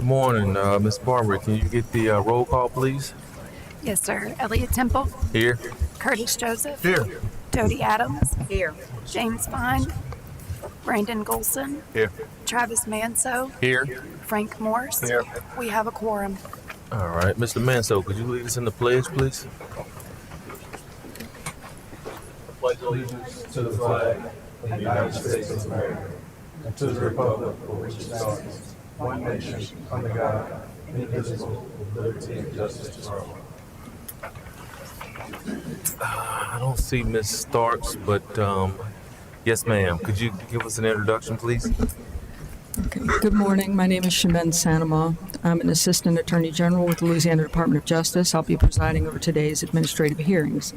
Morning, Ms. Barber. Can you get the roll call, please? Yes, sir. Elliot Temple, Here. Curtis Joseph, Here. Jody Adams, Here. James Fine, Brandon Golson, Here. Travis Manso, Here. Frank Morse. Here. We have a quorum. All right, Mr. Manso, could you lead us in the pledge, please? Pledge allegiance to the flag of the United States of America and to the republic for which it stands, one nation, under God, indivisible, with liberty and justice for all. I don't see Ms. Starks, but yes, ma'am. Could you give us an introduction, please? Okay. Good morning. My name is Shemin Sanama. I'm an Assistant Attorney General with the Louisiana Department of Justice. I'll be presiding over today's administrative hearings.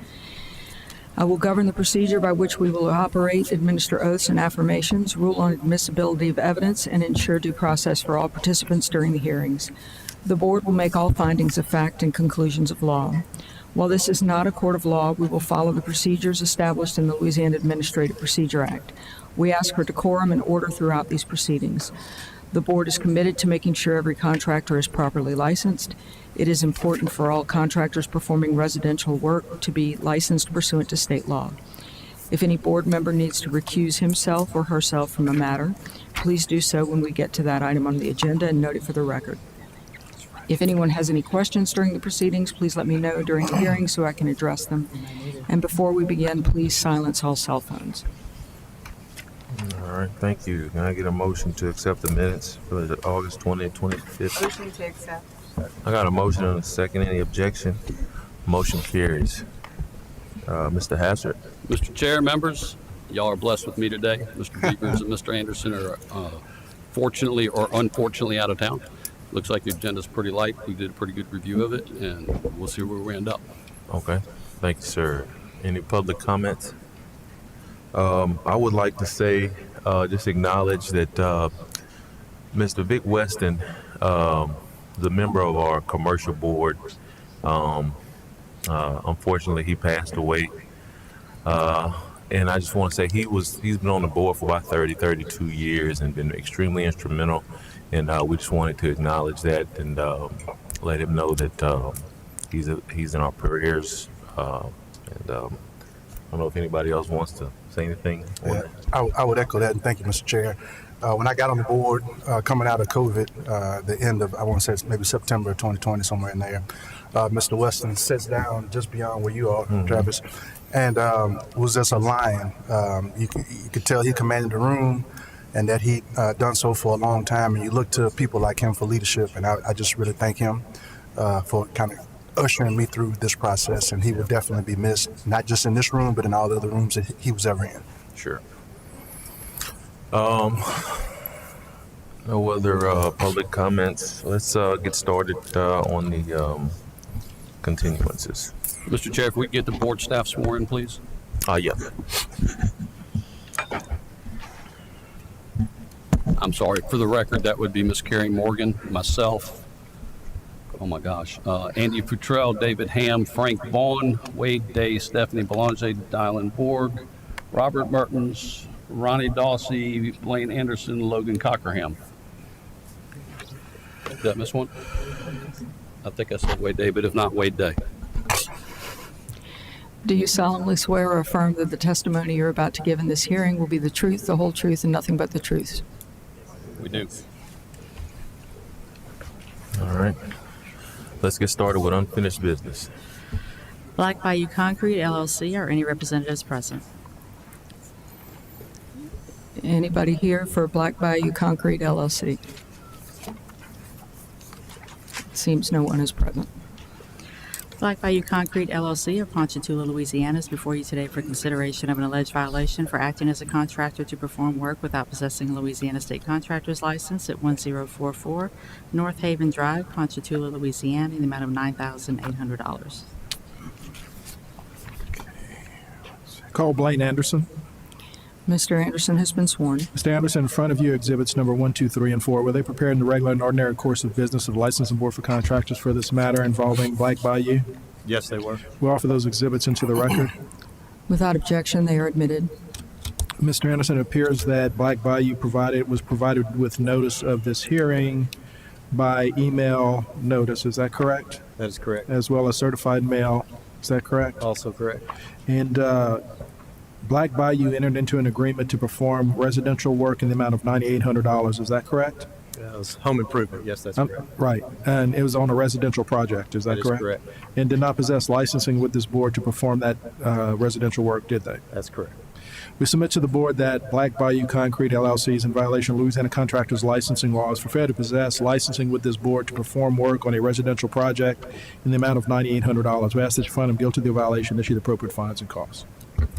I will govern the procedure by which we will operate, administer oaths and affirmations, rule on admissibility of evidence, and ensure due process for all participants during the hearings. The Board will make all findings of fact and conclusions of law. While this is not a court of law, we will follow the procedures established in the Louisiana Administrative Procedure Act. We ask for decorum and order throughout these proceedings. The Board is committed to making sure every contractor is properly licensed. It is important for all contractors performing residential work to be licensed pursuant to state law. If any board member needs to recuse himself or herself from a matter, please do so when we get to that item on the agenda and note it for the record. If anyone has any questions during the proceedings, please let me know during the hearing so I can address them. And before we begin, please silence all cell phones. All right, thank you. Can I get a motion to accept the minutes for the August 20th, 25th? Motion to accept. I got a motion and a second. Any objection? Motion carries. Mr. Hassard. Mr. Chair, members, y'all are blessed with me today. Mr. Beavers and Mr. Anderson are fortunately or unfortunately out of town. Looks like the agenda's pretty light. We did a pretty good review of it, and we'll see where we end up. Okay, thank you, sir. Any public comments? I would like to say, just acknowledge that Mr. Vic Weston, the member of our commercial board, unfortunately he passed away. And I just want to say he's been on the board for about 32 years and been extremely instrumental. And we just wanted to acknowledge that and let him know that he's in our prayers. I don't know if anybody else wants to say anything. Yeah, I would echo that, and thank you, Mr. Chair. When I got on the board, coming out of COVID, the end of, I want to say it's maybe September 2020, somewhere in there, Mr. Weston sits down just beyond where you are, Travis, and was just a lion. You could tell he commanded the room, and that he done so for a long time, and you look to people like him for leadership, and I just really thank him for kind of ushering me through this process, and he will definitely be missed, not just in this room, but in all the other rooms that he was ever in. Sure. No other public comments. Let's get started on the continuances. Mr. Chair, if we could get the board staff sworn in, please. Yeah. I'm sorry, for the record, that would be Ms. Carrie Morgan, myself, oh my gosh, Andy Futrell, David Ham, Frank Vaughn, Wade Day, Stephanie Belanger, Dylan Borg, Robert Mertens, Ronnie Dawsey, Blaine Anderson, Logan Cockerham. Did I miss one? I think I said Wade Day, but if not, Wade Day. Do you solemnly swear or affirm that the testimony you're about to give in this hearing will be the truth, the whole truth, and nothing but the truth? We do. All right. Let's get started with unfinished business. Black Bayou Concrete, LLC, are any representatives present? Anybody here for Black Bayou Concrete, LLC? Seems no one is present. Black Bayou Concrete, LLC of Ponchatoula, Louisiana is before you today for consideration of an alleged violation for acting as a contractor to perform work without possessing a Louisiana State Contractor's License at 1044 North Haven Drive, Ponchatoula, Louisiana, in the amount of $9,800. Call Blaine Anderson. Mr. Anderson has been sworn. Mr. Anderson, in front of you, exhibits number 1, 2, 3, and 4. Were they prepared in the regular and ordinary course of business of the Licensing Board for Contractors for this matter involving Black Bayou? Yes, they were. We'll offer those exhibits into the record. Without objection, they are admitted. Mr. Anderson, it appears that Black Bayou was provided with notice of this hearing by email notice. Is that correct? That is correct. As well as certified mail. Is that correct? Also correct. And Black Bayou entered into an agreement to perform residential work in the amount of $9,800. Is that correct? That was home improvement. Yes, that's correct. Right. And it was on a residential project. Is that That is correct? correct. And did not possess licensing with this board to perform that residential work, did they? That's correct. We submit to the board that Black Bayou Concrete LLC is in violation of Louisiana contractors licensing laws for failure to possess licensing with this board to perform work on a residential project in the amount of $9,800. We ask that you find them guilty of the violation, issue the appropriate fines and costs.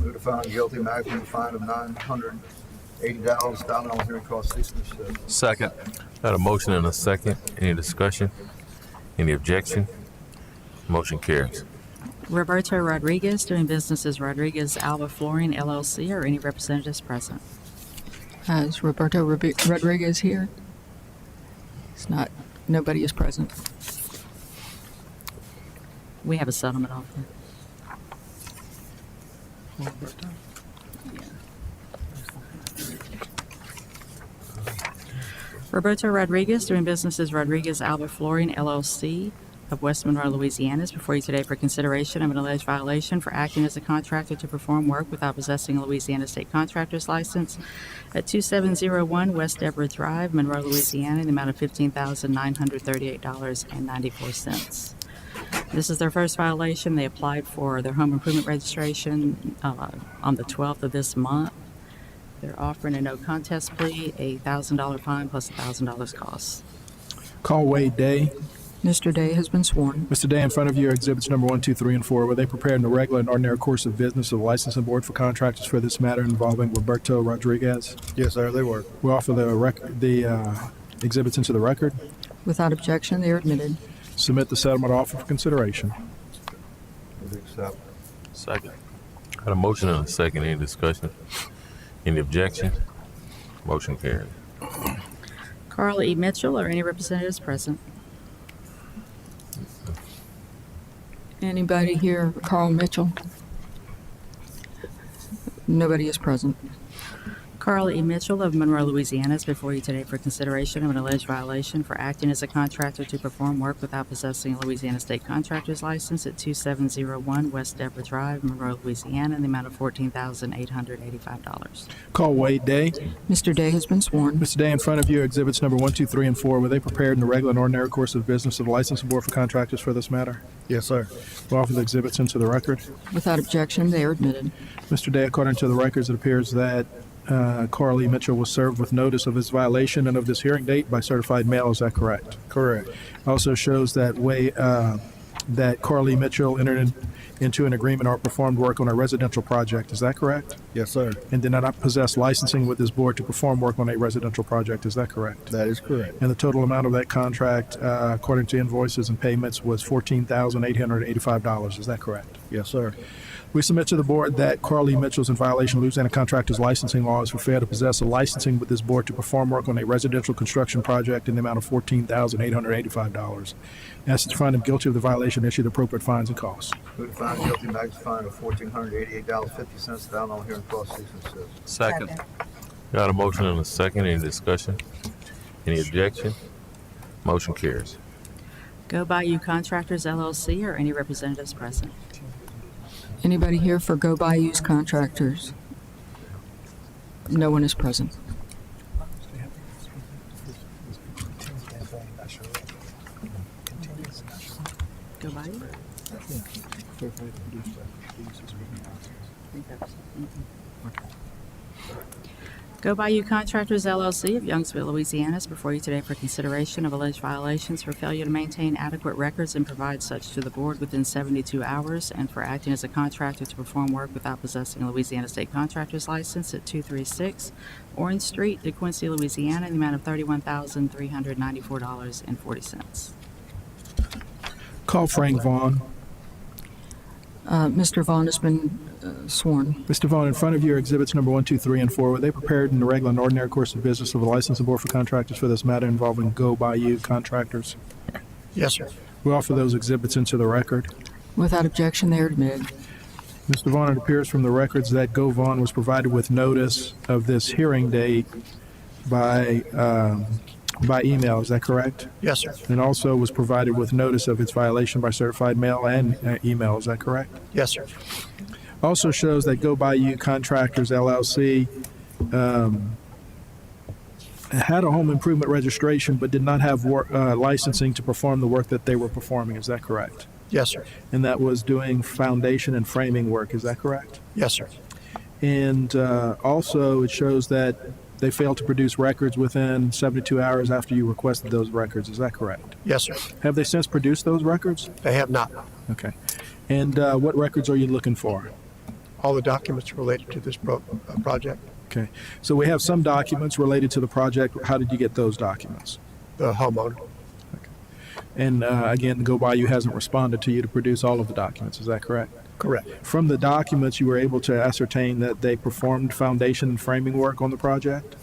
Move to find guilty, maximum fine of $980, down on hearing cost cease and desist. Second. Got a motion and a second. Any discussion? Any objection? Motion carries. Roberto Rodriguez, doing business as Rodriguez Alba Flooring LLC, or any representatives present. Is Roberto Rodriguez here? It's not. Nobody is present. We have a settlement offer. Roberto Rodriguez, doing business as Rodriguez Alba Flooring LLC of West Monroe, Louisiana, is before you today for consideration of an alleged violation for acting as a contractor to perform work without possessing a Louisiana State Contractor's License at 2701 West Deborah Drive, Monroe, Louisiana, in the amount of $15,938.94. This is their first violation. They applied for their home improvement registration on the 12th of this month. They're offering a no contest plea, a $1,000 fine plus $1,000 costs. Call Wade Day. Mr. Day has been sworn. Mr. Day, in front of you are exhibits number 1, 2, 3, and 4. Were they prepared in the regular and ordinary course of business of the licensing board for contractors for this matter involving Roberto Rodriguez? Yes, sir, they were. We offer the exhibits into the record. Without objection, they are admitted. Submit the settlement offer for consideration. Move to accept. Second. Got a motion and a second. Any discussion? Any objection? Motion carries. Carl E. Mitchell, or any representatives present. Anybody here? Carl Mitchell? Nobody is present. Carl E. Mitchell of Monroe, Louisiana, is before you today for consideration of an alleged violation for acting as a contractor to perform work without possessing a Louisiana State Contractor's License at 2701 West Deborah Drive, Monroe, Louisiana, in the amount of $14,885. Call Wade Day. Mr. Day has been sworn. Mr. Day, in front of you are exhibits number 1, 2, 3, and 4. Were they prepared in the regular and ordinary course of business of the licensing board for contractors for this matter? Yes, sir. We offer the exhibits into the record. Without objection, they are admitted. Mr. Day, according to the records, it appears that Carl E. Mitchell was served with notice of his violation and of this hearing date by certified mail. Is that correct? Correct. Also shows that that Carl E. Mitchell entered into an agreement or performed work on a residential project. Is that correct? Yes, sir. And did not possess licensing with this board to perform work on a residential project. Is that correct? That is correct. And the total amount of that contract, according to invoices and payments, was $14,885. Is that correct? Yes, sir. We submit to the board that Carl E. Mitchell is in violation of Louisiana contractors licensing laws for failure to possess a licensing with this board to perform work on a residential construction project in the amount of $14,885. Ask that you find him guilty of the violation, issue the appropriate fines and costs. Move to find guilty, maximum fine of $1,488.50, down on hearing cost cease and desist. Second. Got a motion and a second. Any discussion? Any objection? Motion carries. Go Bayou Contractors LLC, or any representatives present. Anybody here for Go Bayou's contractors? No one is present. Go Bayou? Go Bayou Contractors LLC of Youngsville, Louisiana, is before you today for consideration of alleged violations for failure to maintain adequate records and provide such to the board within 72 hours, and for acting as a contractor to perform work without possessing a Louisiana State Contractor's License at 236 Orange Street, DeQuincy, Louisiana, in the amount of $31,394.40. Call Frank Vaughn. Mr. Vaughn has been sworn. Mr. Vaughn, in front of you are exhibits number 1, 2, 3, and 4. Were they prepared in the regular and ordinary course of business of the licensing board for contractors for this matter involving Go Bayou contractors? Yes, sir. We offer those exhibits into the record. Without objection, they are admitted. Mr. Vaughn, it appears from the records that Go Vaughn was provided with notice of this hearing date by by email, is that correct? Yes, sir. And also was provided with notice of its violation by certified mail and email, is that correct? Yes, sir. Also shows that Go By You Contractors LLC had a home improvement registration but did not have licensing to perform the work that they were performing, is that correct? Yes, sir. And that was doing foundation and framing work, is that correct? Yes, sir. And also, it shows that they failed to produce records within 72 hours after you requested those records. Is that correct? Yes, sir. Have they since produced those records? They have not. Okay. And what records are you looking for? All the documents related to this project, Okay. So we have some documents related to the project. How did you get those documents? the homeowner. And again, Go By You hasn't responded to you to produce all of the documents. Is that correct? Correct. From the documents, you were able to ascertain that they performed foundation and framing work on the project?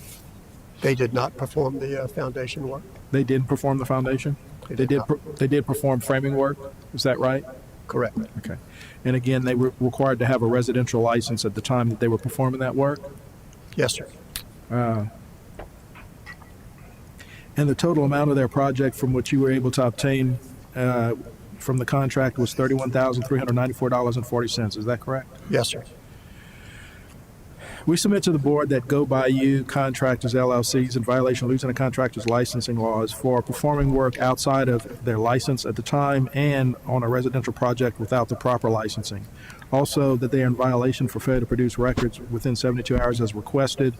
They did not perform the foundation work. They did perform the foundation? They did not. They did perform framing work? Is that right? Correct. Okay. And again, they were required to have a residential license at the time that they were performing that work? Yes, sir. And the total amount of their project from which you were able to obtain from the contract was $31,394.40. Is that correct? Yes, sir. We submit to the board that Go By You Contractors LLC is in violation of Louisiana Contractors licensing laws for performing work outside of their license at the time and on a residential project without the proper licensing. Also, that they are in violation for failure to produce records within 72 hours as requested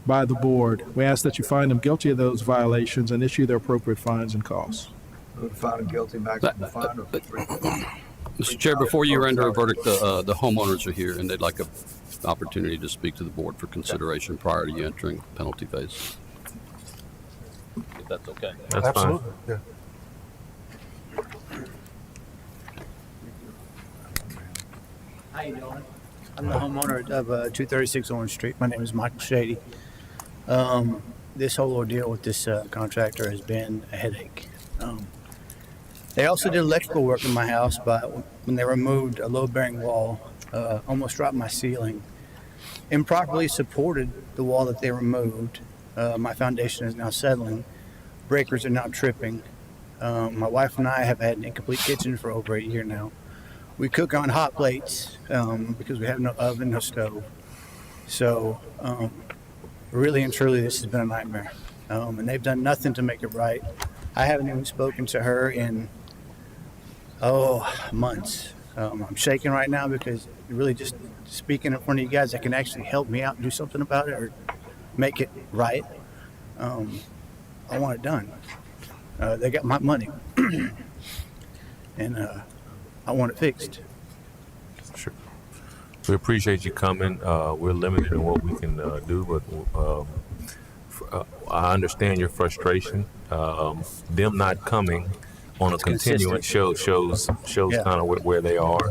by the board. We ask that you find them guilty of those violations and issue their appropriate fines and costs. Move to find them guilty, maximum fine of Mr. Chair, before you render a verdict, the homeowners are here and they'd like an opportunity to speak to the board for consideration prior to you entering penalty phase. If that's okay. That's Absolutely. Yeah. How you doing? I'm the homeowner of 236 Orange Street. My name is Michael Shady. This whole ordeal with this contractor has been a headache. They also did electrical work in my house, but when they removed a load-bearing wall, almost dropped my ceiling. Improperly supported the wall that they removed. My foundation is now settling. Breakers are now tripping. My wife and I have had an incomplete kitchen for over a year now. We cook on hot plates because we have no oven, no stove. So really and truly, this has been a nightmare. And they've done nothing to make it right. I haven't even spoken to her in, months. I'm shaking right now because really just speaking in front of you guys that can actually help me out and do something about it or make it right. I want it done. They got my money. And I want it fixed. Sure. We appreciate you coming. We're limited in what we can do, but I understand your frustration. Them not coming on a continuance shows Yeah. kind of where they are.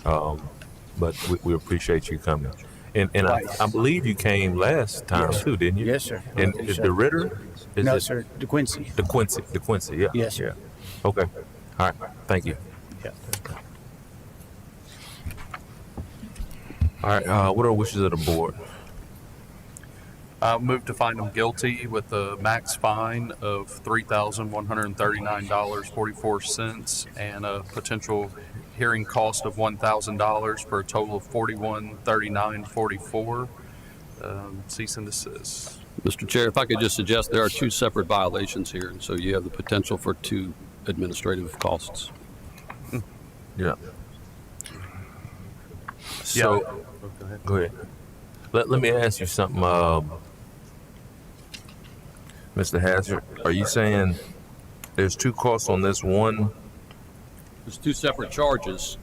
But we appreciate you coming. And I believe you came last time too, didn't you? Yes, sir. And Yes, is sir. the Ritter? Is No, it sir. DeQuincy. DeQuincy, yeah. Yes, sir. Okay. All right. Thank you. Yeah. All right. What are wishes of the board? I move to find them guilty with a max fine of $3,139.44 and a potential hearing cost of $1,000 for a total of $41,3944. Cease and desist. Mr. Chair, if I could just suggest there are two separate violations here, and so you have the potential for two administrative costs. Yeah. So, go ahead. Let me ask you something, Mr. Hazard. Are you saying there's two costs on this one? There's two separate charges,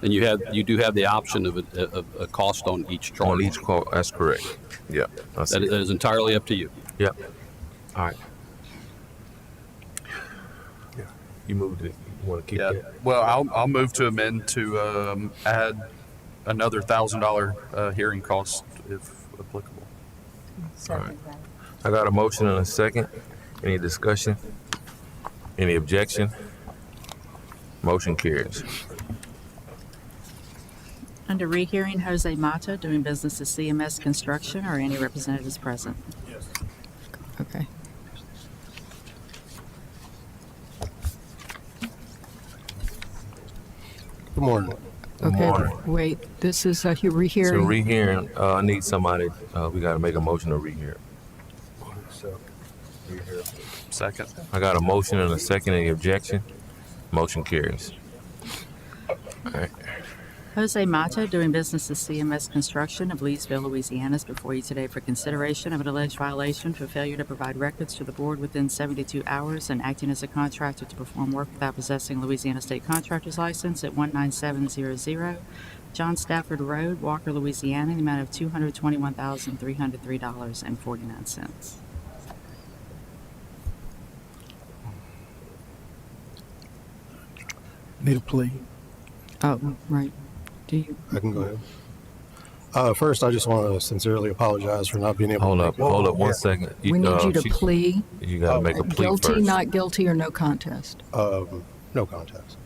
and you do have the option of a cost on each charge. On each call? That's correct. Yeah. I see. That is entirely up to you. Yep. All right. Yeah. You moved it. You want to keep that? Well, I'll move to amend to add another $1,000 hearing cost if applicable. All right. I got a motion and a second. Any discussion? Any objection? Motion carries. Under rehearing, Jose Mata, doing business as CMS Construction, or any representatives present? Okay. Good morning. Okay, morning. wait, this is a So rehearing. rehearing, I need somebody, we gotta make a motion to rehear. Second. I got a motion and a second. Any objection? Motion carries. All right. Jose Mata, doing business as CMS Construction of Leesville, Louisiana, is before you today for consideration of an alleged violation for failure to provide records to the board within 72 hours and acting as a contractor to perform work without possessing Louisiana State Contractor's License at 19700 John Stafford Road, Walker, Louisiana, in the amount of $221,303.49. Need a plea. Oh, right. Do you, I can go ahead. First, I just want to sincerely apologize for not being able Hold to up, hold up one second. we need you to she- plea You gotta make a plea guilty, first. not guilty, or no contest. no contest.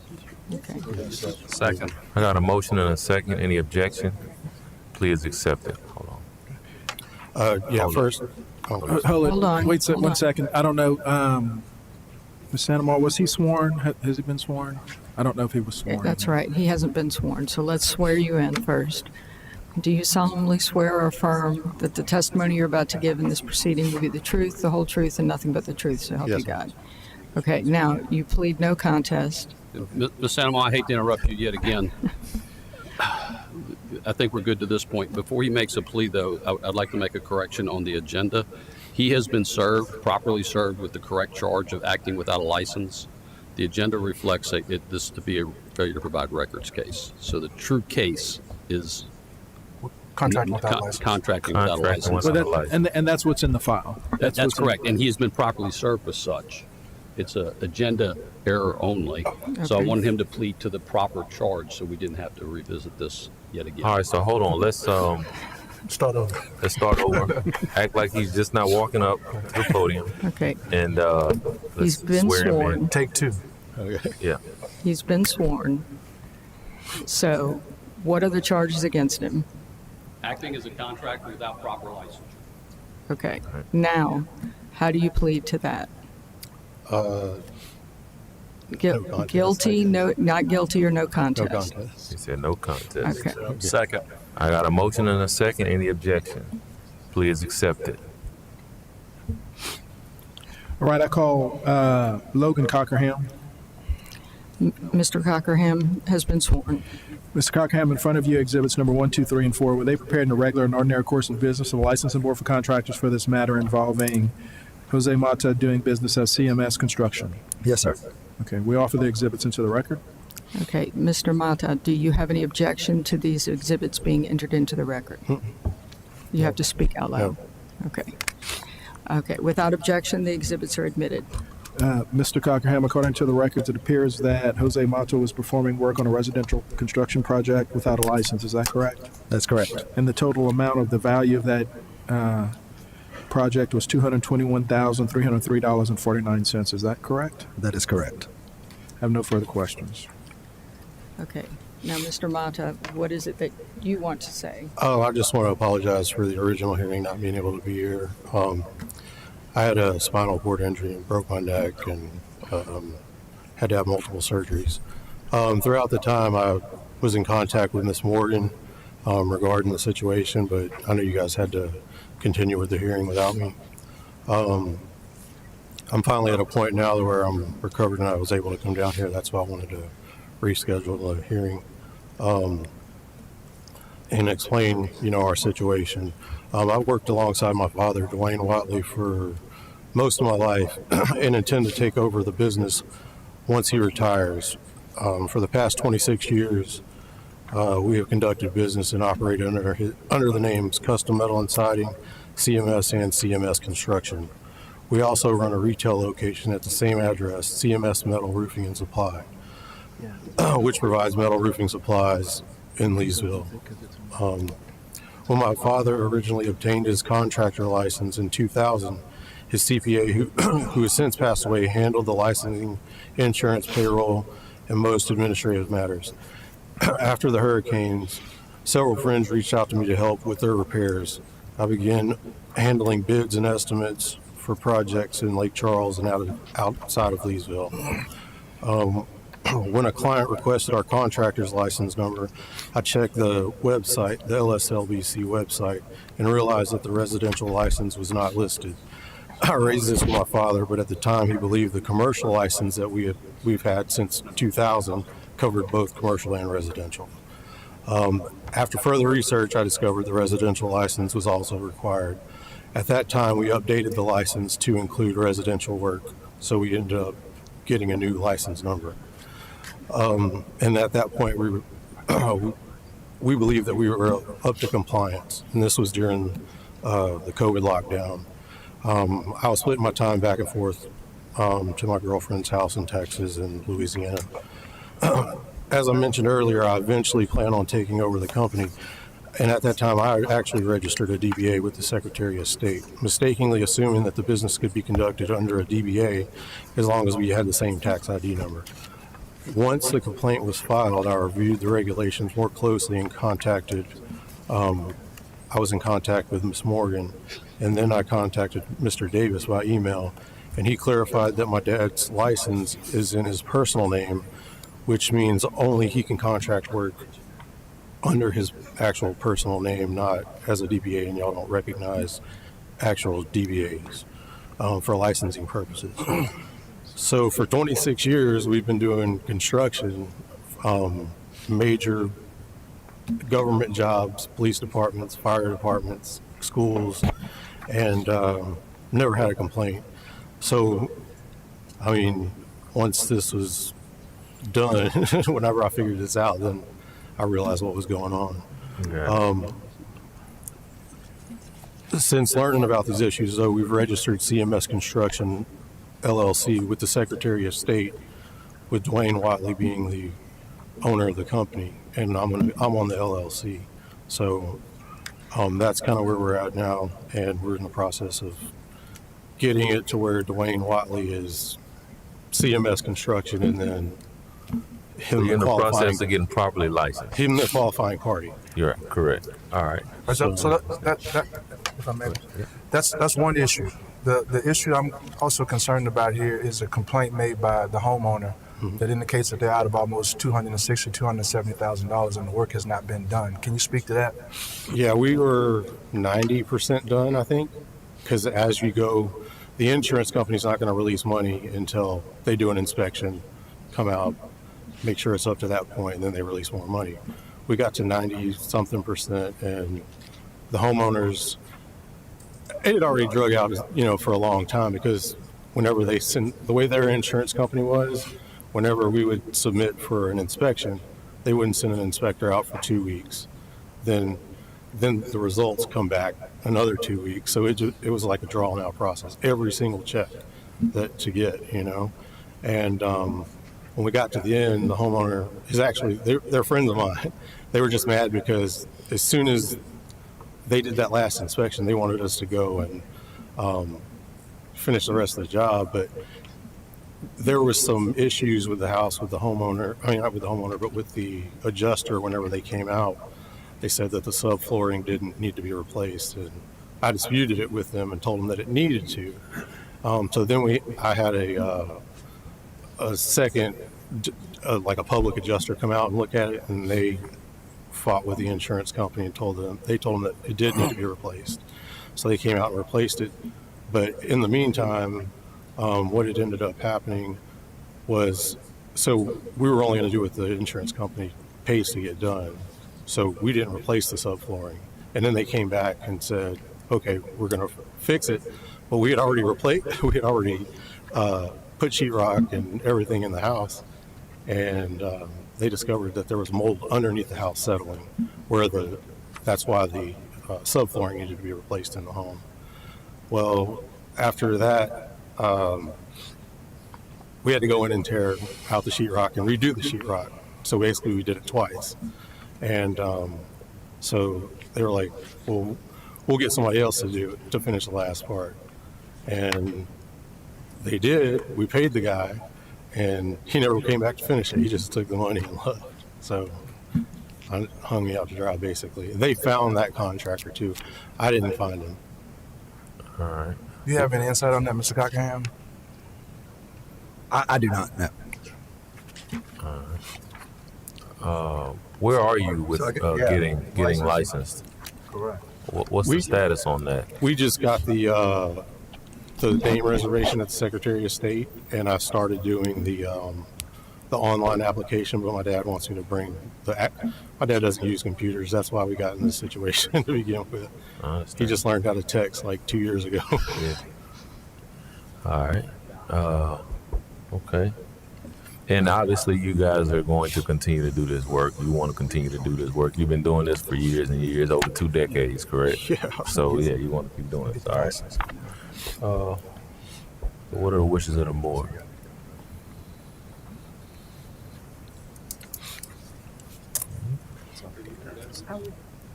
Okay. Second. I got a motion and a second. Any objection? Plea is accepted. Hold on. Yeah, Hold first. Hold on, Wait hold one on. second. I don't know. Ms. Santamar, was he sworn? Has he been sworn? I don't know if he was sworn. That's right. He hasn't been sworn, so let's swear you in first. Do you solemnly swear or affirm that the testimony you're about to give in this proceeding will be the truth, the whole truth, and nothing but the truth, so help Yes, you God? Okay, now, you plead no contest. Ms. Santamar, I hate to interrupt you yet again. I think we're good to this point. Before he makes a plea, though, I'd like to make a correction on the agenda. He has been served, properly served, with the correct charge of acting without a license. The agenda reflects this to be a failure to provide records case. So the true case is Contracting without license. contracting without a Contracting license. without Well, a license. and that's what's in the file. That's what's in- correct, and he has been properly served with such. It's a agenda error only. So I Okay. wanted him to plead to the proper charge, so we didn't have to revisit this yet again. All right, so hold on. Let's Start over. start over. Act like he's just not walking up to the podium, Okay, and he's let's been swear him in. sworn. Take two. Yeah. He's been sworn. So, what are the charges against him? Acting as a contractor without proper licensure. Okay, now, how do you plead to that? No contest. Guilty, no, not guilty, or no No contest? contest. He said no contest. Okay. Second. I got a motion and a second. Any objection? Plea is accepted. All right, I call Logan Cockerham. Mr. Cockerham has been sworn. Mr. Cockerham, in front of you, exhibits number 1, 2, 3, and 4. Were they prepared in the regular and ordinary course of business of the Licensing Board for Contractors for this matter involving Jose Mata doing business as CMS Construction? Yes, sir. Okay, we offer the exhibits into the record. Okay, Mr. Mata, do you have any objection to these exhibits being entered into the record? You have to speak out loud. Okay. Okay, without objection, the exhibits are admitted. Mr. Cockerham, according to the records, it appears that Jose Mata was performing work on a residential construction project without a license. Is that correct? That's correct. And the total amount of the value of that project was $221,303.49. Is that correct? That is correct. I have no further questions. Okay. Now, Mr. Mata, what is it that you want to say? Oh, I just want to apologize for the original hearing not being able to be here. I had a spinal cord injury and broke my neck and had to have multiple surgeries. Throughout the time, I was in contact with Ms. Morgan regarding the situation, but I know you guys had to continue with the hearing without me. I'm finally at a point now where I'm recovered and I was able to come down here. That's why I wanted to reschedule the hearing and explain, our situation. I've worked alongside my father, Dwayne Watley, for most of my life and intend to take over the business once he retires. For the past 26 years, we have conducted business and operated under the names Custom Metal and Siding, CMS, and CMS Construction. We also run a retail location at the same address, CMS Metal Roofing and Supply, which provides metal roofing supplies in Leesville. When my father originally obtained his contractor license in 2000, his CPA, who has since passed away, handled the licensing, insurance, payroll, and most administrative matters. After the hurricanes, several friends reached out to me to help with their repairs. I began handling bids and estimates for projects in Lake Charles and outside of Leesville. When a client requested our contractor's license number, I checked the website, the LSLBC website, and realized that the residential license was not listed. I raised this with my father, but at the time he believed the commercial license that we've had since 2000 covered both commercial and residential. After further research, I discovered the residential license was also required. At that time, we updated the license to include residential work, so we ended up getting a new license number. And at that point, we believed that we were up to compliance, and this was during the COVID lockdown. I was splitting my time back and forth to my girlfriend's house in Texas and Louisiana. As I mentioned earlier, I eventually plan on taking over the company. And at that time, I actually registered a DBA with the Secretary of State, mistakenly assuming that the business could be conducted under a DBA as long as we had the same tax ID number. Once the complaint was filed, I reviewed the regulations more closely and I was in contact with Ms. Morgan, and then I contacted Mr. Davis by email, and he clarified that my dad's license is in his personal name, which means only he can contract work under his actual personal name, not as a DBA, and y'all don't recognize actual DBAs for licensing purposes. So for 26 years, we've been doing construction, major government jobs, police departments, fire departments, schools, and never had a complaint. So, I mean, once this was done, whenever I figured this out, then I realized what was going on. Yeah. Since learning about these issues, though, we've registered CMS Construction LLC with the Secretary of State, with Dwayne Watley being the owner of the company, and I'm on the LLC. So that's kind of where we're at now, and we're in the process of getting it to where Dwayne Watley is CMS Construction, and then So you're in the process of getting properly licensed. him the qualifying party. You're correct. All right. So that if I may, that's one issue. The issue I'm also concerned about here is a complaint made by the homeowner that indicates that they're out of almost $260,000, $270,000, and the work has not been done. Can you speak to that? Yeah, we were 90% done, I think, because as you go, the insurance company's not going to release money until they do an inspection, come out, make sure it's up to that point, and then they release more money. We got to 90-something%, and the homeowners, it had already drug out, for a long time, because whenever they send, the way their insurance company was, whenever we would submit for an inspection, they wouldn't send an inspector out for 2 weeks. Then the results come back another 2 weeks. So it was like a drawn out process, every single check to get. And when we got to the end, the homeowner is actually, they're friends of mine. They were just mad because as soon as they did that last inspection, they wanted us to go and finish the rest of the job. But there was some issues with the house, with the homeowner, not with the homeowner, but with the adjuster. Whenever they came out, they said that the subflooring didn't need to be replaced. And I disputed it with them and told them that it needed to. So then I had a second, like a public adjuster come out and look at it, and they fought with the insurance company and told them that it did need to be replaced. So they came out and replaced it. But in the meantime, what had ended up happening was, so we were only going to do what the insurance company pays to get done. So we didn't replace the subflooring. And then they came back and said, okay, we're going to fix it. But we had already put sheetrock and everything in the house. And they discovered that there was mold underneath the house settling, that's why the subflooring needed to be replaced in the home. Well, after that, we had to go in and tear out the sheetrock and redo the sheetrock. So basically we did it twice. And so they were like, well, we'll get somebody else to do it, to finish the last part. And they did. We paid the guy, and he never came back to finish it. He just took the money and left. So hung me out to dry, basically. They found that contractor too. I didn't find him. All right. Do you have any insight on that, Mr. Cockham? I do not know. Where are you with getting Licensed. licensed? Correct. What's the status on that? We just got the name reservation at the Secretary of State, and I started doing the online application. But my dad wants me to bring my dad doesn't use computers. That's why we got in this situation to begin with. I understand. He just learned how to text like 2 years ago. Yeah. All right. Okay. And obviously, you guys are going to continue to do this work. You want to continue to do this work. You've been doing this for years and years, over 2 decades, correct? Yeah. So yeah, you want to keep doing it. All right. What are the wishes of the board?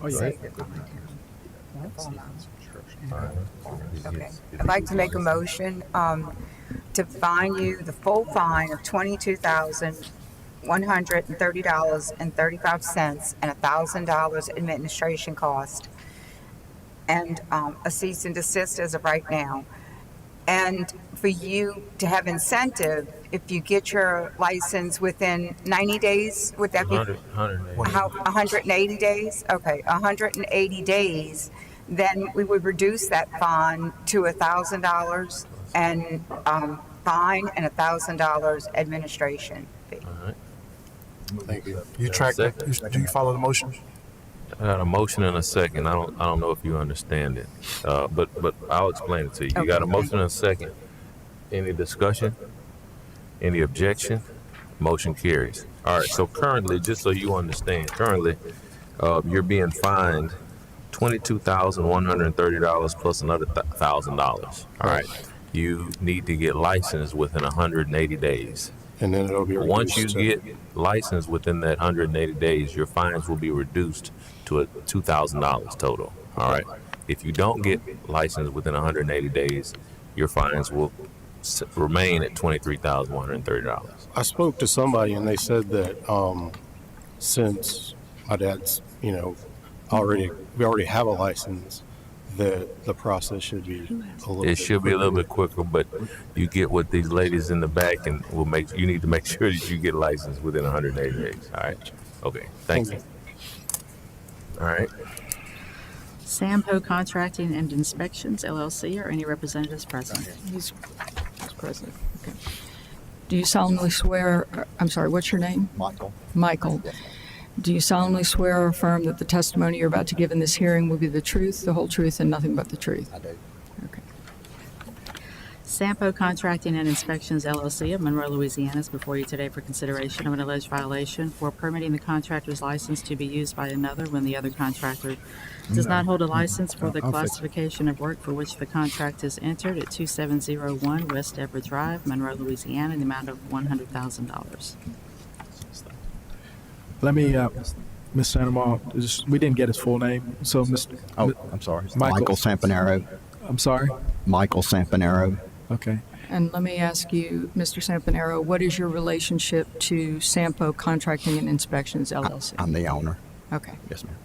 Oh, yeah. Okay. I'd like to make a motion to fine you the full fine of $22,130.35 and $1,000 administration cost, and a cease and desist as of right now. And for you to have incentive, if you get your license within 90 days, would that be 180. how, 180 days? Okay, 180 days, then we would reduce that fine to $1,000 and fine and $1,000 administration fee. All right. Thank you. You track that? Do you follow the motion? I got a motion and a second. I don't know if you understand it, but I'll explain it to you. You got a motion and a second. Any discussion? Any objection? Motion carries. All right. So currently, just so you understand, you're being fined $22,130 plus another $1,000. All right. You need to get licensed within 180 days. And then it'll be Once you reduced to- get licensed within that 180 days, your fines will be reduced to $2,000 total. All right. If you don't get licensed within 180 days, your fines will remain at $23,130. I spoke to somebody and they said that since my dad's, we already have a license, that the process should be a little. It should be a little bit quicker, but you get with these ladies in the back, and you need to make sure that you get licensed within 180 days. All right. Okay. Thank you. All right. Sampo Contracting and Inspections, LLC, or any representatives present? He's present. Okay. Do you solemnly swear, I'm sorry, what's your name? Michael. Michael. Do you solemnly swear or affirm that the testimony you're about to give in this hearing will be the truth, the whole truth, and nothing but the truth? I do. Okay. Sampo Contracting and Inspections, LLC of Monroe, Louisiana is before you today for consideration of an alleged violation for permitting the contractor's license to be used by another when the other contractor does not hold a license for the classification of work for which the contract is entered at 2701 West Deborah Drive, Monroe, Louisiana, in the amount of $100,000. Let me, Ms. Sandoval, we didn't get his full name. So, Mr. Oh, I'm sorry. Michael. Michael Sampanero. I'm sorry? Michael Sampanero. Okay. And let me ask you, Mr. Sampanero, what is your relationship to Sampo Contracting and Inspections, LLC? I'm the owner. Okay. Yes, ma'am.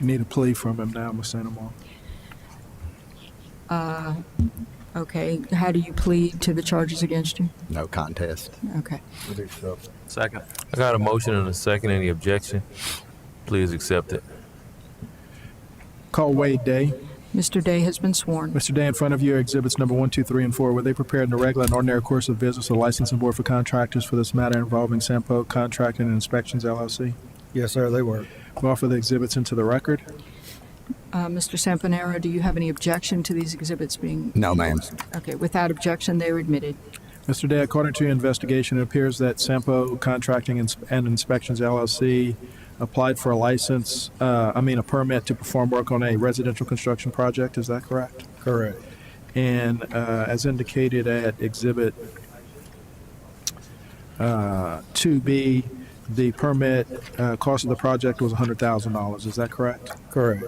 You need a plea from him now, Ms. Sandoval. Okay. How do you plead to the charges against you? No contest. Okay. Second. I got a motion and a second. Any objection? Please accept it. Call Wade Day. Mr. Day has been sworn. Mr. Day, in front of you are exhibits number 1, 2, 3, and 4. Were they prepared in the regular and ordinary course of business of the Licensing Board for Contractors for this matter involving Sampo Contracting and Inspections, LLC? Yes, sir, they were. We'll offer the exhibits into the record. Mr. Sampanero, do you have any objection to these exhibits being? No, ma'am. Okay. Without objection, they were admitted. Mr. Day, according to your investigation, it appears that Sampo Contracting and Inspections, LLC applied for a permit to perform work on a residential construction project. Is that correct? Correct. And as indicated at Exhibit 2B, the permit cost of the project was $100,000. Is that correct? Correct.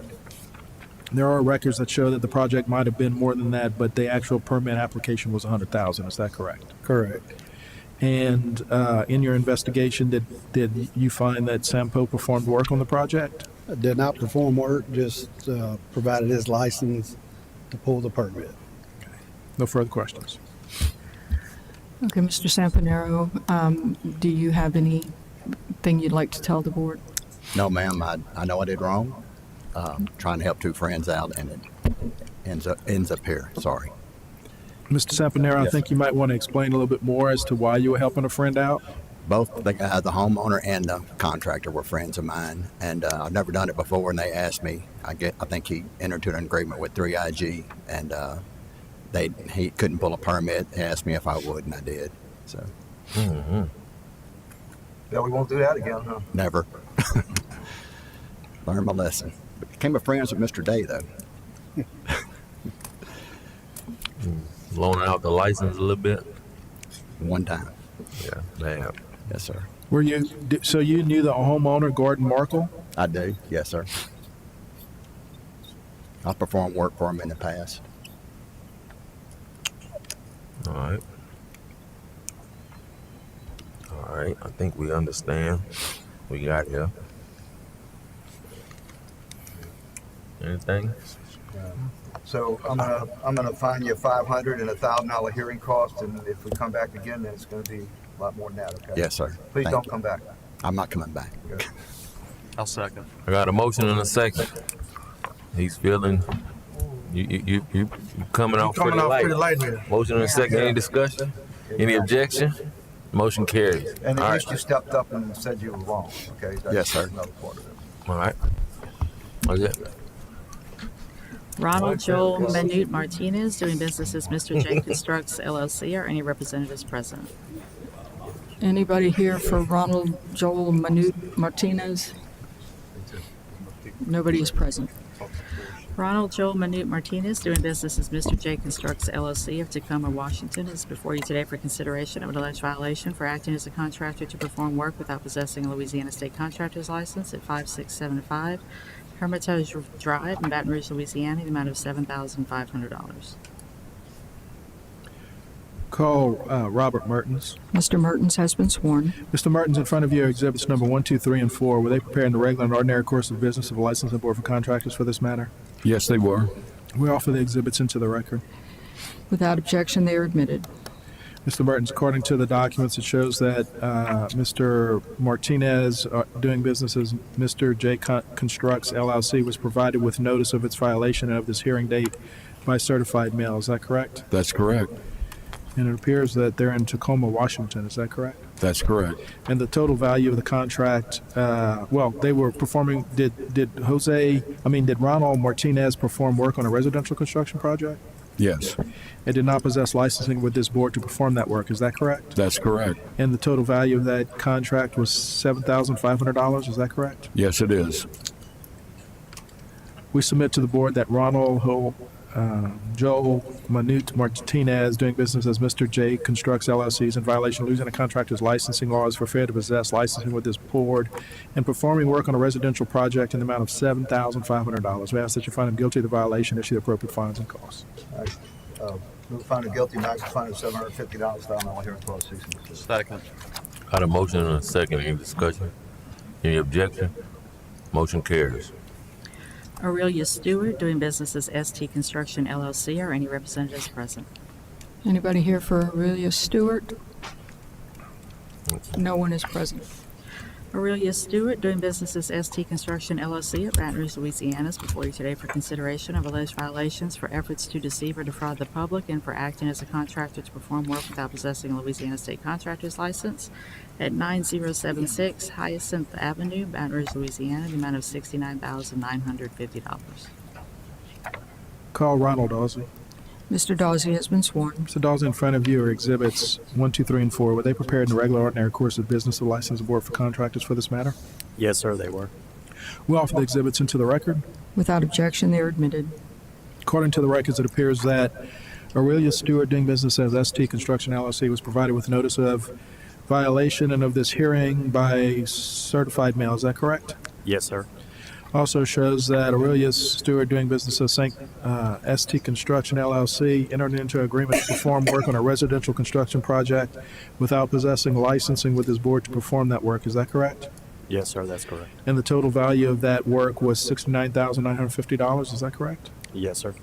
There are records that show that the project might have been more than that, but the actual permit application was $100,000. Is that correct? Correct. And in your investigation, did you find that Sampo performed work on the project? Did not perform work, just provided his license to pull the permit. No further questions. Okay, Mr. Sampanero, do you have anything you'd like to tell the board? No, ma'am. I know I did wrong. Trying to help two friends out, and it ends up here. Sorry. Mr. Sampanero, I think you might want to explain a little bit more as to why you were helping a friend out. Both the homeowner and the contractor were friends of mine, and I've never done it before. And they asked me. I think he entered into an agreement with 3IG, and he couldn't pull a permit. They asked me if I would, and I did. So. Mm-hmm. Yeah, we won't do that again, huh? Never. Learned my lesson. Became a friends with Mr. Day, though. Loaning out the license a little bit. One time. Yeah, damn. Yes, sir. So you knew the homeowner, Gordon Markle? I do. Yes, sir. I've performed work for him in the past. All right. All right. I think we understand. We got here. Anything? So I'm gonna fine you $500 and $1,000 hearing cost, and if we come back again, then it's gonna be a lot more than that. Okay. Yes, sir. Please Thank don't you. come back. I'm not coming back. Good. I'll second. I got a motion and a second. He's feeling. You coming off pretty light. here. Motion and a second. Any discussion? Any objection? Motion carries. And All at right. least you stepped up and said you were wrong. Okay. That's Yes, sir. Another part of it. All right. That's it. Ronald Joel Manute Martinez, doing business as Mr. J Constructs LLC. Are any representatives present? Anybody here for Ronald Joel Manute Martinez? Nobody is present. Ronald Joel Manute Martinez, doing business as Mr. J Constructs LLC of Tacoma, Washington, is before you today for consideration of an alleged violation for acting as a contractor to perform work without possessing a Louisiana State Contractor's License at 5675 Hermitage Drive in Baton Rouge, Louisiana, in the amount of $7,500. Call Robert Mertens. Mr. Mertens has been sworn. Mr. Mertens, in front of you are exhibits number 1, 2, 3, and 4. Were they prepared in the regular and ordinary course of business of the Licensing Board for Contractors for this matter? Yes, they were. We offer the exhibits into the record. Without objection, they are admitted. Mr. Mertens, according to the documents, it shows that Mr. Martinez, doing business as Mr. J Constructs LLC, was provided with notice of its violation and of this hearing date by certified mail. Is that correct? That's correct. And it appears that they're in Tacoma, Washington. Is that correct? That's correct. And the total value of the contract, they were performing, did Ronald Martinez perform work on a residential construction project? Yes, It did not possess licensing with this board to perform that work. Is that correct? that's correct. And the total value of that contract was $7,500. Is that correct? Yes, it is. We submit to the board that Ronald Joel Manute Martinez, doing business as Mr. J Constructs LLC, is in violation of Louisiana contractor's licensing laws for failure to possess licensing with this board and performing work on a residential project in the amount of $7,500. We ask that you find him guilty of the violation, issue the appropriate fines and costs. All right. Move to find him guilty, maximum fine of $750, $1,000 hearing cost, cease and desist. Second. Got a motion and a second. Any discussion? Any objection? Motion carries. Aurelia Stewart, doing business as ST Construction LLC. Are any representatives present? Anybody here for Aurelia Stewart? No one is present. Aurelia Stewart, doing business as ST Construction LLC of Baton Rouge, Louisiana, is before you today for consideration of alleged violations for efforts to deceive or defraud the public and for acting as a contractor to perform work without possessing a Louisiana State Contractor's License at 9076 Hyacinth Avenue, Baton Rouge, Louisiana, the amount of $69,950. Call Ronald Dawsey. Mr. Dawsey has been sworn. Mr. Dawsey, in front of you are exhibits 1, 2, 3, and 4. Were they prepared in the regular ordinary course of business of the Licensing Board for Contractors for this matter? Yes, sir, they were. We offer the exhibits into the record. Without objection, they are admitted. According to the records, it appears that Aurelia Stewart, doing business as ST Construction LLC, was provided with notice of violation and of this hearing by certified mail. Is that correct? Yes, sir. Also shows that Aurelius Stewart, doing business as ST Construction LLC, entered into an agreement to perform work on a residential construction project without possessing licensing with this board to perform that work. Is that correct? Yes, sir, that's correct. And the total value of that work was $69,950. Is that correct? Yes, sir.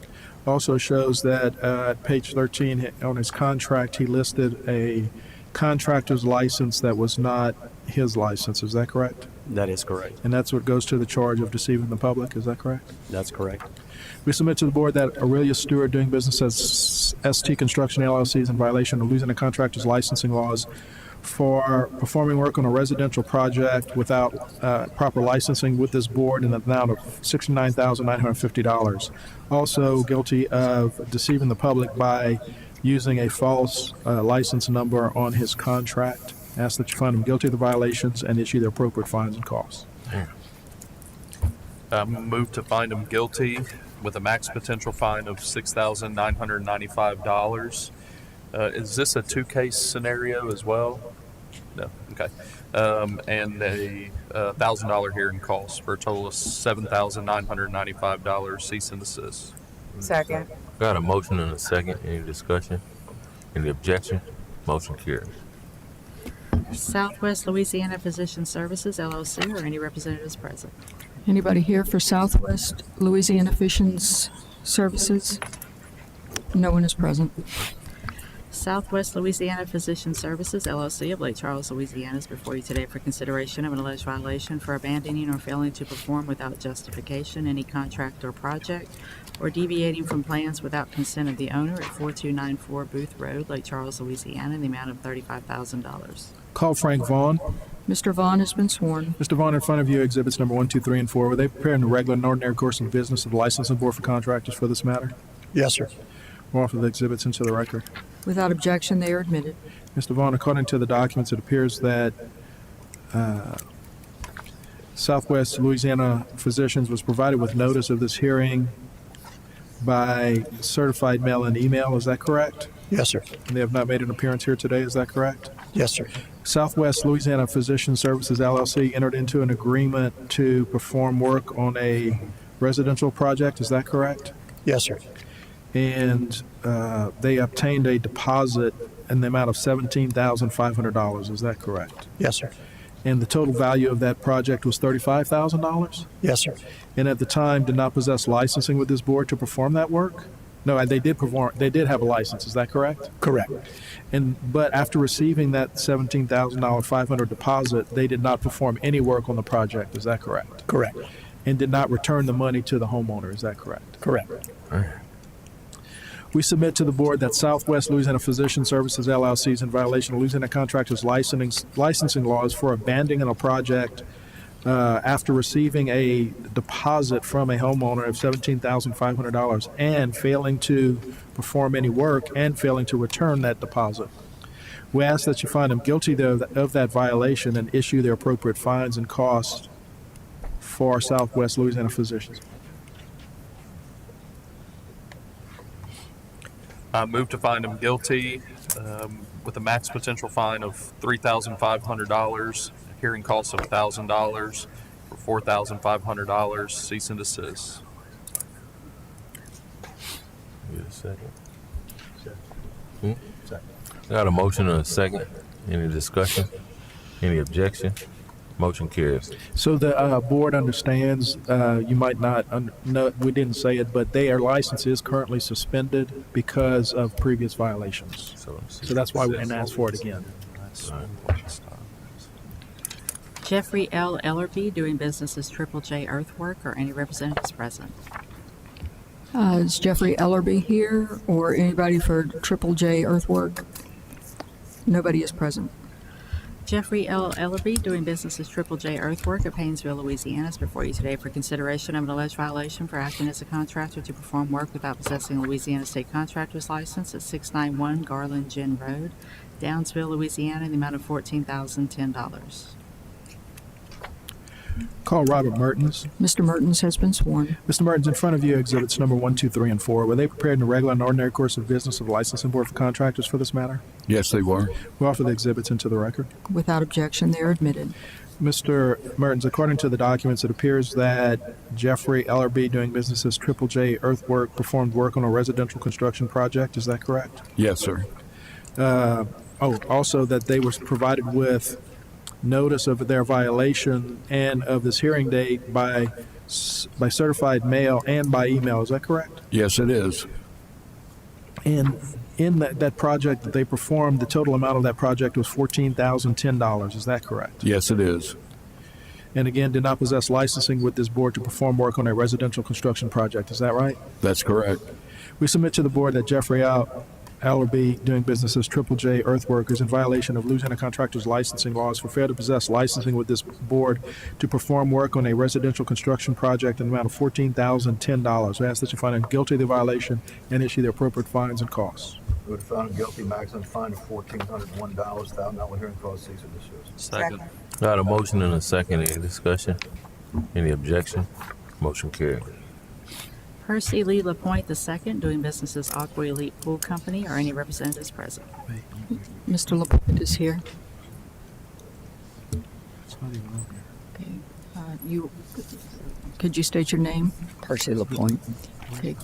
Also shows that at page 13 on his contract, he listed a contractor's license that was not his license. Is that correct? That is correct. And that's what goes to the charge of deceiving the public. Is that correct? That's correct. We submit to the board that Aurelius Stewart, doing business as ST Construction LLC, is in violation of Louisiana contractors licensing laws for performing work on a residential project without proper licensing with this board in the amount of $69,950. Also guilty of deceiving the public by using a false license number on his contract. Ask that you find him guilty of the violations and issue the appropriate fines and costs. Move to find him guilty with a max potential fine of $6,995. Is this a two-case scenario as well? No. Okay. And a $1,000 hearing cost for a total of $7,995. Cease and desist. Second. Got a motion and a second. Any discussion? Any objection? Motion carries. Southwest Louisiana Physician Services LLC, or any representatives present. Anybody here for Southwest Louisiana Physicians Services? No one is present. Southwest Louisiana Physician Services LLC of Lake Charles, Louisiana is before you today for consideration of an alleged violation for abandoning or failing to perform without justification any contract or project, or deviating from plans without consent of the owner at 4294 Booth Road, Lake Charles, Louisiana, in the amount of $35,000. Call Frank Vaughn. Mr. Vaughn has been sworn. Mr. Vaughn, in front of you, exhibits number 1, 2, 3, and 4. Were they prepared in the regular and ordinary course of business of the licensing board for contractors for this matter? Yes, sir. We'll offer the exhibits into the record. Without objection, they are admitted. Mr. Vaughn, according to the documents, it appears that Southwest Louisiana Physicians was provided with notice of this hearing by certified mail and email. Is that correct? Yes, sir. And they have not made an appearance here today. Is that correct? Yes, sir. Southwest Louisiana Physician Services LLC entered into an agreement to perform work on a residential project. Is that correct? Yes, sir. And they obtained a deposit in the amount of $17,500. Is that correct? Yes, sir. And the total value of that project was $35,000? Yes, sir. And at the time did not possess licensing with this board to perform that work? No, they did have a license. Is that correct? Correct. But after receiving that $17,500 deposit, they did not perform any work on the project. Is that correct? Correct. And did not return the money to the homeowner. Is that correct? Correct. We submit to the board that Southwest Louisiana Physician Services LLC is in violation of Louisiana contractors' licensing laws for abandoning a project after receiving a deposit from a homeowner of $17,500 and failing to perform any work and failing to return that deposit. We ask that you find them guilty of that violation and issue the appropriate fines and costs for Southwest Louisiana Physicians. Move to find him guilty with a max potential fine of $3,500, hearing costs of $1,000 for $4,500. Cease and desist. Get a second. Got a motion and a second. Any discussion? Any objection? Motion carries. So the board understands, you might not know, we didn't say it, but their license is currently suspended because of previous violations. So that's why we didn't ask for it again. Jeffrey L. Ellerby, doing business as Triple J Earthwork, or any representatives present. Is Jeffrey Ellerby here or anybody for Triple J Earthwork? Nobody is present. Jeffrey L. Ellerby, doing business as Triple J Earthwork of Paynesville, Louisiana, is before you today for consideration of an alleged violation for acting as a contractor to perform work without possessing a Louisiana State Contractor's License at 691 Garland Gin Road, Downsville, Louisiana, in the amount of $14,010. Call Robert Mertens. Mr. Mertens has been sworn. Mr. Mertens, in front of you, exhibits number 1, 2, 3, and 4. Were they prepared in the regular and ordinary course of business of the licensing board for contractors for this matter? Yes, they were. We offer the exhibits into the record. Without objection, they are admitted. Mr. Mertens, according to the documents, it appears that Jeffrey LRB, doing business as Triple J Earthwork, performed work on a residential construction project. Is that correct? Yes, sir. Also that they were provided with notice of their violation and of this hearing date by certified mail and by email. Is that correct? Yes, it is. And in that project that they performed, the total amount of that project was $14,010. Is that correct? Yes, it is. And again, did not possess licensing with this board to perform work on a residential construction project. Is that right? That's correct. We submit to the board that Jeffrey Allerby, doing business as Triple J Earthwork, is in violation of Louisiana Contractors Licensing laws for failure to possess licensing with this board to perform work on a residential construction project in the amount of $14,010. We ask that you find him guilty of the violation and issue the appropriate fines and costs. Would have found him guilty, maximum fine of $1,401, $1,000 hearing cost, cease and desist. Second. Got a motion and a second. Any discussion? Any objection? Motion carried. Percy Lee LaPointe II, doing business as Aqua Elite Pool Company. Are any representatives present? Mr. LaPointe is here. Okay. Could you state your name? Percy LaPointe. Okay.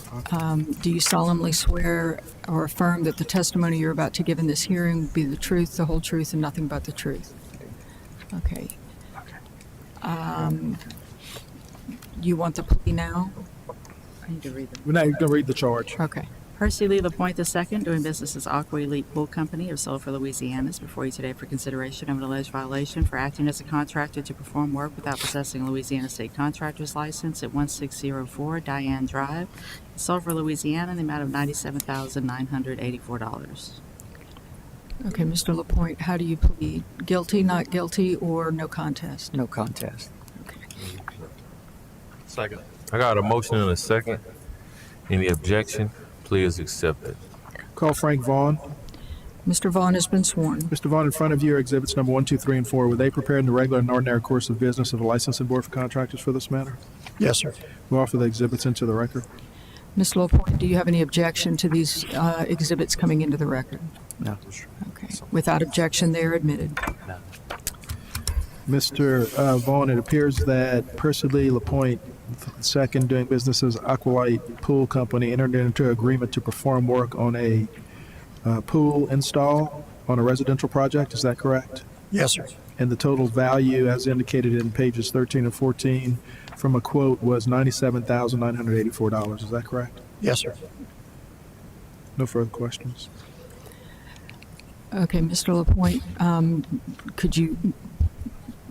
Do you solemnly swear or affirm that the testimony you're about to give in this hearing will be the truth, the whole truth, and nothing but the truth? Okay. You want the plea now? I need to read them. We're not going to read the charge. Okay. Percy Lee LaPointe II, doing business as Aqua Elite Pool Company of Sulphur, Louisiana, is before you today for consideration of an alleged violation for acting as a contractor to perform work without possessing a Louisiana State Contractor's License at 1604 Diane Drive, Sulphur, Louisiana, in the amount of $97,984. Okay, Mr. LaPointe, how do you plead? Guilty, not guilty, or no contest? No contest. Okay. Second. I got a motion and a second. Any objection? Plea is accepted. Call Frank Vaughn. Mr. Vaughn has been sworn. Mr. Vaughn, in front of you are exhibits number 1, 2, 3, and 4. Were they prepared in the regular and ordinary course of business of the Licensing Board for Contractors for this matter? Yes, sir. We'll offer the exhibits into the record. Ms. LaPointe, do you have any objection to these exhibits coming into the record? No. Okay. Without objection, they are admitted. Mr. Vaughn, it appears that Percy Lee LaPointe II, doing business as Aqualite Pool Company, entered into an agreement to perform work on a pool install on a residential project. Is that correct? Yes, sir. And the total value, as indicated in pages 13 and 14 from a quote, was $97,984. Is that correct? Yes, sir. No further questions. Okay, Mr. LaPointe, could you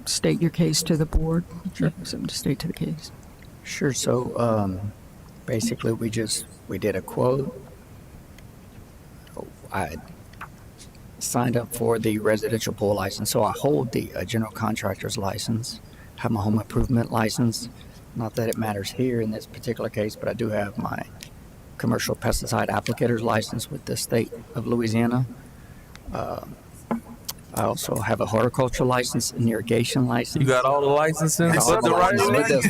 state your case to the board? Sure. Something to state to the case. Sure. So basically, we did a quote. I signed up for the residential pool license, so I hold the general contractor's license, have my home improvement license. Not that it matters here in this particular case, but I do have my commercial pesticide applicator's license with the state of Louisiana. I also have a horticulture license, an irrigation license. You got all the licenses? All the licenses.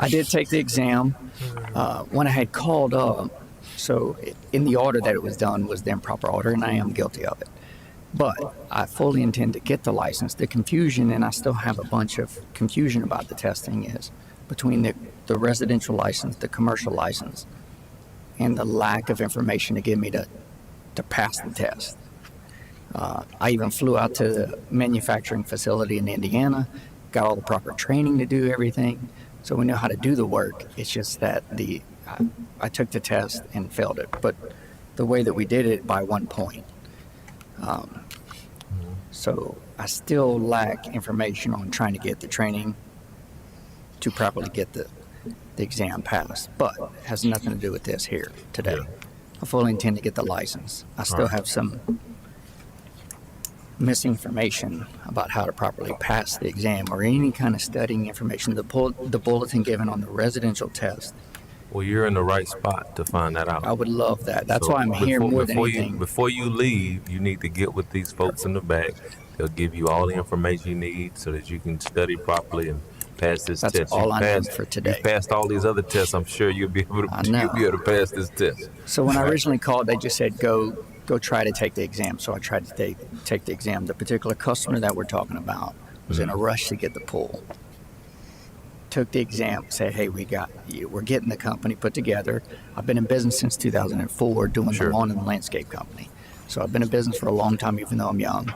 I did take the exam. When I had called up, so in the order that it was done was the improper order, and I am guilty of it. But I fully intend to get the license. The confusion, and I still have a bunch of confusion about the testing, is between the residential license, the commercial license, and the lack of information to get me to pass the test. I even flew out to the manufacturing facility in Indiana, got all the proper training to do everything, so we know how to do the work. It's just that I took the test and failed it, but the way that we did it by 1 point. So I still lack information on trying to get the training to properly get the exam passed, but it has nothing to do with this here today. Yeah. I fully intend to get the license. I still have some missing information about how to properly pass the exam or any kind of studying information. The bulletin given on the residential test. Well, you're in the right spot to find that out. I would love that. That's So why I'm here more than before anything. Before you leave, you need to get with these folks in the back. They'll give you all the information you need so that you can study properly and pass this That's test. all I need for today. You passed all these other tests. I'm sure you'll be able to pass this test. So when I originally called, they just said, go try to take the exam. So I tried to take the exam. The particular customer that we're talking about was in a rush to get the pool. Took the exam, said, hey, we're getting the company put together. I've been in business since 2004 doing the lawn and landscape company. So I've been in business for a long time, even though I'm young.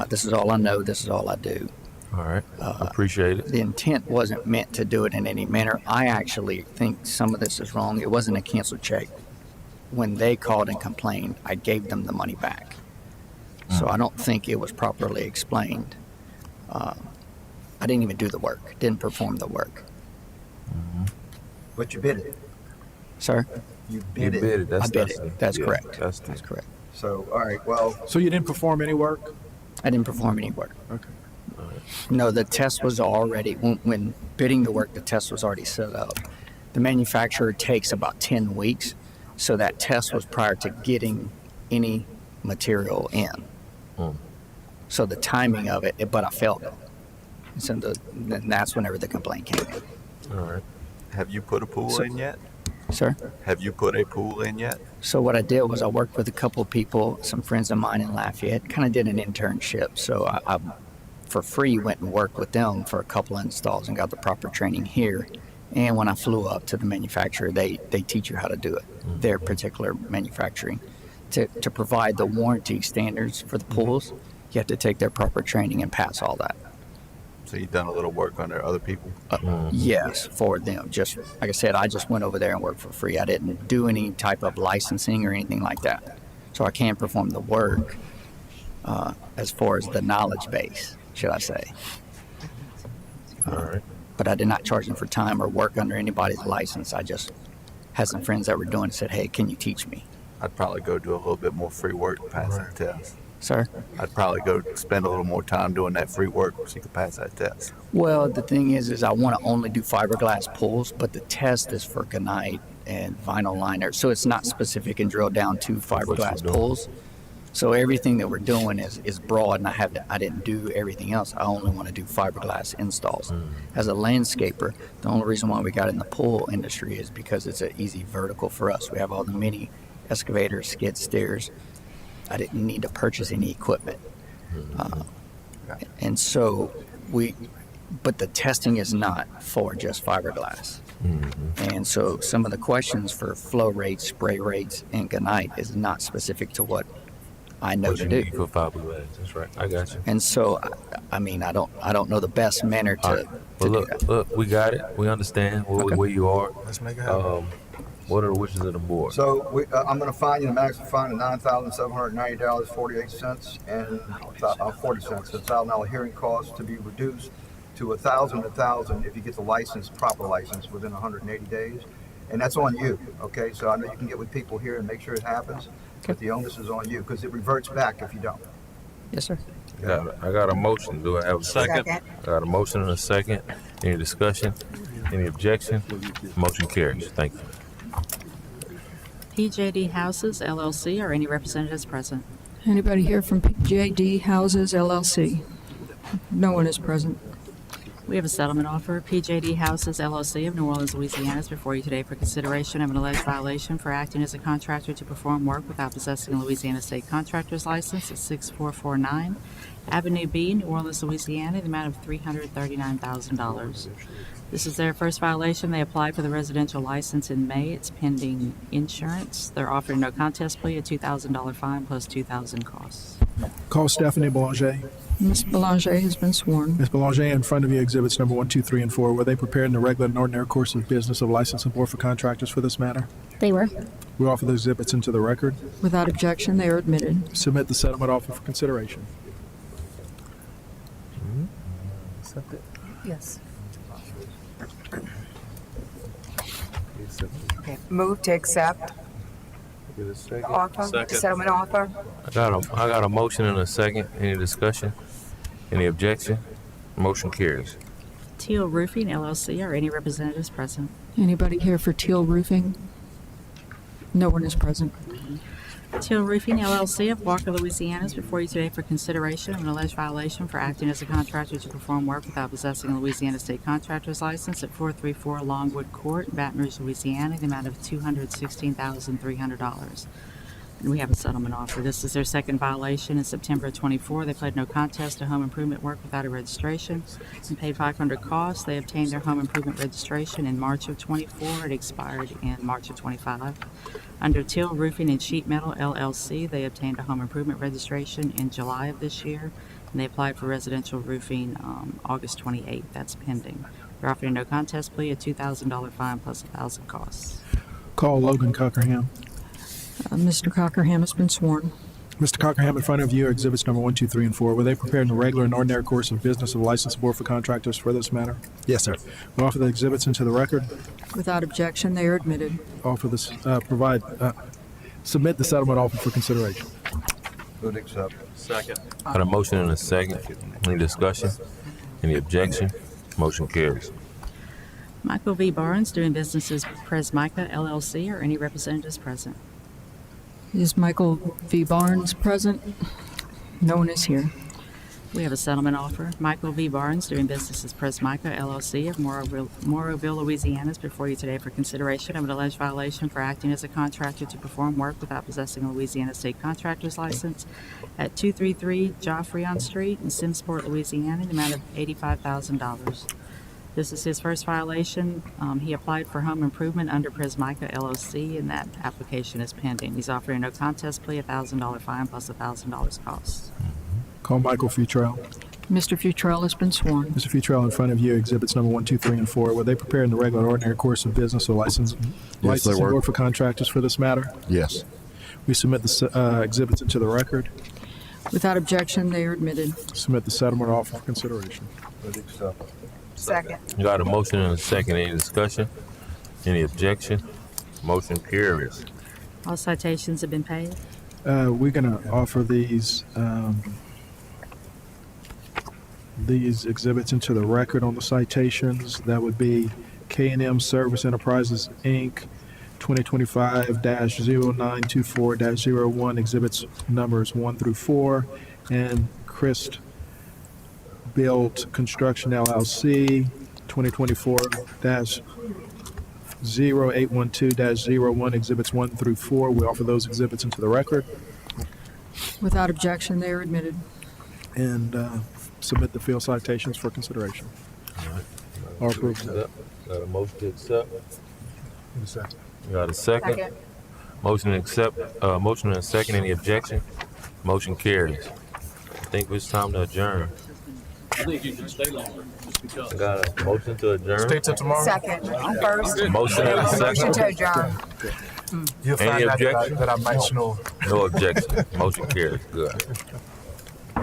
This is all I know. This is all I do. All right. Appreciate it. The intent wasn't meant to do it in any manner. I actually think some of this is wrong. It wasn't a canceled check. When they called and complained, I gave them the money back. So I don't think it was properly explained. I didn't even do the work, didn't perform the work. But you bid it. Sir? You You bid it. bid it. I bid it. That's yeah, correct. That's correct. So, all right, well, So you didn't perform any work? I didn't perform any work. Okay. No, the test was already, when bidding the work, the test was already set up. The manufacturer takes about 10 weeks, so that test was prior to getting any material in. So the timing of it, but I failed it. So then that's whenever the complaint came in. All right. Have you put a pool in yet? Sir? Have you put a pool in yet? So what I did was I worked with a couple of people, some friends of mine in Lafayette, kind of did an internship. So I for free, went and worked with them for a couple of installs and got the proper training here. And when I flew up to the manufacturer, they teach you how to do it, their particular manufacturing. To provide the warranty standards for the pools, you have to take their proper training and pass all that. So you've done a little work under other people? Yes, for them. Just like I said, I just went over there and worked for free. I didn't do any type of licensing or anything like that. So I can perform the work as far as the knowledge base, should I say. All right. But I did not charge them for time or work under anybody's license. I just had some friends that were doing it and said, hey, can you teach me? I'd probably go do a little bit more free work to pass that test. Sir? I'd probably go spend a little more time doing that free work so you could pass that test. Well, the thing is I want to only do fiberglass pools, but the test is for gunite and vinyl liner. So it's not specific and drilled down to fiberglass pools. So everything that we're doing is broad, and I didn't do everything else. I only want to do fiberglass installs. As a landscaper, the only reason why we got in the pool industry is because it's an easy vertical for us. We have all the mini excavators, skid steers. I didn't need to purchase any equipment. And so but the testing is not for just fiberglass. And so some of the questions for flow rates, spray rates, and gunite is not specific to what I know What to you do. need for fiberglass. That's right. I got you. And so, I mean, I don't know the best manner to, All right. Well, look, we got it. We understand where you are. let's make it happen. What are the wishes of the board? So I'm going to fine you the maximum fine of $9,790.48 and 40 cents. A $1,000 hearing cost to be reduced to $1,000 if you get the license, proper license, within 180 days. And that's on you, okay? So I know you can get with people here and make sure it happens, but the onus is on you because it reverts back if you don't. Yes, sir. I got a motion. Do I have a second? Second. I got a motion and a second. Any discussion? Any objection? Motion carries. Thank you. PJD Houses LLC, are any representatives present? Anybody here from PJD Houses LLC? No one is present. We have a settlement offer. PJD Houses LLC of New Orleans, Louisiana is before you today for consideration of an alleged violation for acting as a contractor to perform work without possessing a Louisiana State Contractor's License at 6449 Avenue B, New Orleans, Louisiana, in the amount of $339,000. This is their first violation. They applied for the residential license in May. It's pending insurance. They're offering no contest plea, a $2,000 fine plus $2,000 costs. Call Stephanie Belanger. Ms. Belanger has been sworn. Ms. Belanger, in front of you, exhibits number 1, 2, 3, and 4. Were they prepared in the regular and ordinary course of business of licensing board for contractors for this matter? They were. We offer the exhibits into the record. Without objection, they are admitted. Submit the settlement offer for consideration. Accept it. Yes. Okay. Move to accept Give it a second. offer, Second. settlement offer. I got a motion and a second. Any discussion? Any objection? Motion carries. Teal Roofing LLC, are any representatives present? Anybody here for Teal Roofing? No one is present. Teal Roofing LLC of Walker, Louisiana is before you today for consideration of an alleged violation for acting as a contractor to perform work without possessing a Louisiana State Contractor's License at 434 Longwood Court, Baton Rouge, Louisiana, in the amount of $216,300. And we have a settlement offer. This is their second violation. In September of 24, they pled no contest to home improvement work without a registration and paid $500 costs. They obtained their home improvement registration in March of 24. It expired in March of 25. Under Till Roofing and Sheet Metal LLC, they obtained a home improvement registration in July of this year, and they applied for residential roofing August 28th. That's pending. They're offering a no contest plea, a $2,000 fine plus $1,000 costs. Call Logan Cockerham. Mr. Cockerham has been sworn. Mr. Cockerham, in front of you are exhibits number 1, 2, 3, and 4. Were they prepared in the regular and ordinary course of business of the Licensed Board for Contractors for this matter? Yes, sir. We'll offer the exhibits into the record. Without objection, they are admitted. Offer this, submit the settlement offer for consideration. Move to accept. Second. Got a motion and a second. Any discussion? Any objection? Motion carries. Michael V. Barnes, doing business as Presmica LLC, or any representatives present? Is Michael V. Barnes present? No one is here. We have a settlement offer. Michael V. Barnes, doing business as Presmica LLC of Moroville, Louisiana, is before you today for consideration of an alleged violation for acting as a contractor to perform work without possessing a Louisiana State Contractor's License at 233 Joffreon Street in Simsport, Louisiana, in the amount of $85,000. This is his first violation. He applied for home improvement under Presmica LLC, and that application is pending. He's offering a no contest plea, a $1,000 fine plus $1,000 costs. Call Michael Futrell. Mr. Futrell has been sworn. Mr. Futrell, in front of you, exhibits number 1, 2, 3, and 4. Were they prepared in the regular and ordinary course of business or licensing board for contractors for this matter? Yes. We submit the exhibits into the record. Without objection, they are admitted. Submit the settlement offer for consideration. Move to accept. Second. Got a motion and a second. Any discussion? Any objection? Motion carries. All citations have been paid. We're going to offer these exhibits into the record on the citations. That would be K&M Service Enterprises, Inc., 2025-0924-01, exhibits numbers 1 through 4, and Christ Built Construction, LLC, 2024-0812-01, exhibits 1 through 4. We offer those exhibits into the record. Without objection, they are admitted. And submit the field citations for consideration. Or approval. Got a motion to accept. Second. Got a second. Second. Motion to accept. Motion and a second. Any objection? Motion carries. I think it's time to adjourn. I think you can stay longer, just because. I got a motion to adjourn. Stay till tomorrow. Second. First. Motion and a Motion second. to adjourn. You'll Any find out objection? that I might snore. No objection. Motion carries. Good.